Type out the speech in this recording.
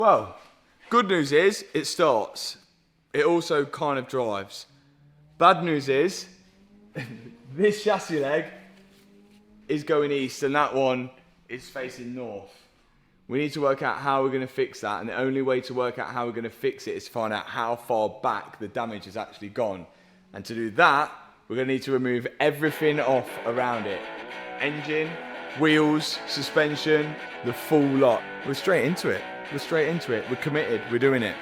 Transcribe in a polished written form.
Well, good news is it starts. It also kind of drives. Bad news is this chassis leg is going east and that one is facing north. We need to work out how we're going to fix that, and the only way to work out how we're going to fix it is to find out how far back the damage has actually gone. And to do that, we're going to need to remove everything off around it. Engine, wheels, suspension, the full lot. We're straight into it. We're committed. We're doing it.